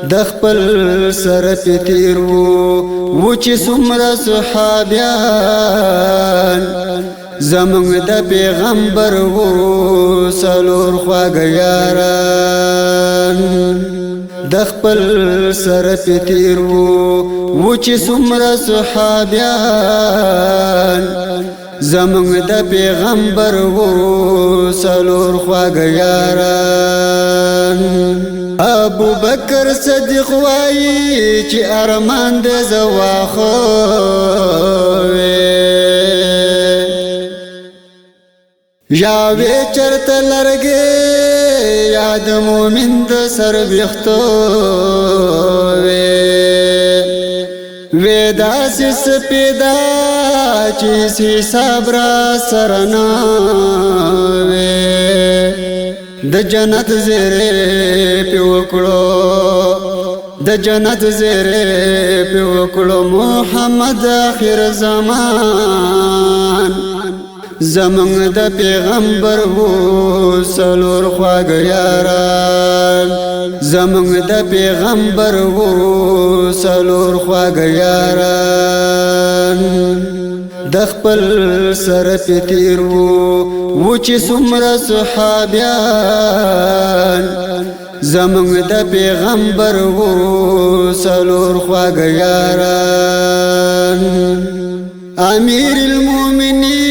د خپل سره تیر وو چې څومره صحابیان زمونږ د پیغمبر وو څلور خواږه یاران د خپل سره تیر وو چې څومره صحابیان زمونږ د پیغمبر وو څلور خواږه یاران ابو بکر صدیق وایي چې ارمان د زواخو یاوی چرته لرګي یاد مومن د سر وختو ودا سس پیدا چې حساب را سرنا د جنت زیره په وکړو د جنت زیره په وکړو محمد اخر زمان زمونږ د پیغمبر وو څلور خواږه یاران زمونږ د پیغمبر وو څلور خواږه یاران د خپل سره تیر وو چې څومره صحابیان زمونږ د پیغمبر وو څلور خواږه یاران امیر المؤمنین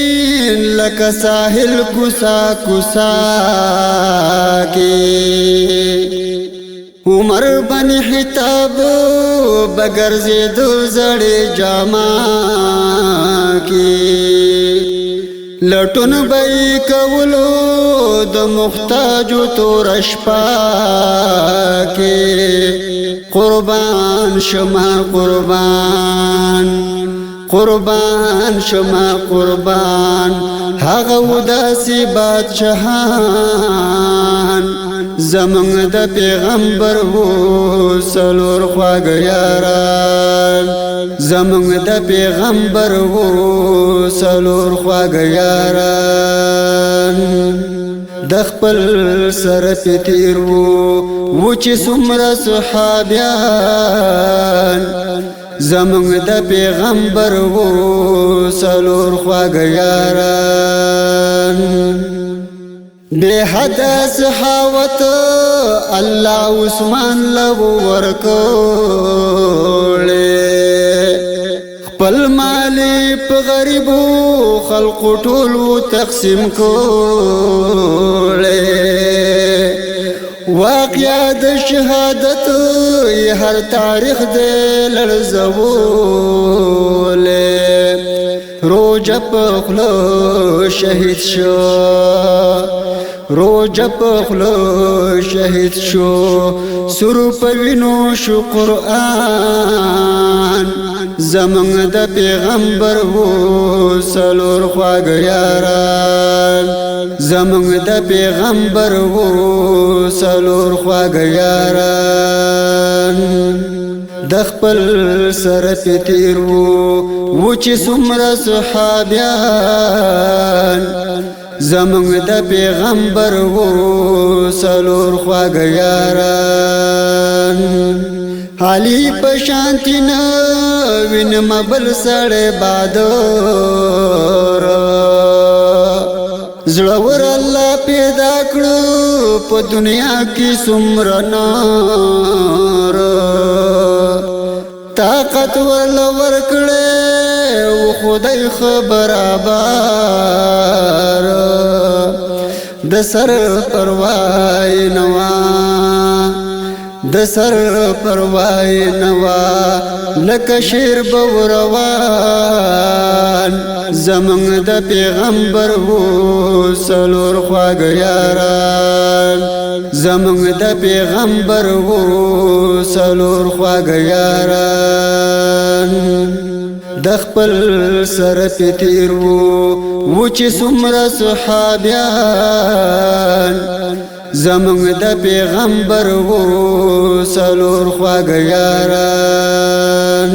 لکه ساحل کوسا کوسا کی عمر بن خطاب بغرزید زړې جاما کی لټون بای کولو د محتاج تور شپا کی قربان شما قربان قربان شما قربان هغه وداسي بادشاہان زمونږ د پیغمبر وو څلور خواږه یاران زمونږ د پیغمبر وو څلور خواږه یاران د خپل سره تیر وو چې څومره صحابیان زمونږ د پیغمبر وو څلور خواږه یاران بے حد سخاوت الله عثمان لو ورکوړې خپل مال په غریبو خلق ټول تقسیم کړې واقعا د شهادت هر تاریخ دې لړزولې روجه په خلو شهید شو روجه په خلو شهید شو سر په وینو شو قرآن زمونږ د پیغمبر وو څلور خواږه یاران زمونږ د پیغمبر وو څلور خواږه یاران د خپل سره تیر وو چې څومره صحابیان زمونږ د پیغمبر وو څلور خواږه یاران حالی پشانتی نه وینم بل سړی بادر زړور الله پیدا کړو په دنیا کې څومره نار طاقت ورکړې و خدای خبرابر د سر پرواي نوا د سر پرواي نوا لکه شیر بوروان زمونږ د پیغمبر وو څلور خواږه یاران زمونږ د پیغمبر وو څلور خواږه یاران د خپل سره تیر وو چې څومره صحابیان زمونږ د پیغمبر وو څلور خواږه یاران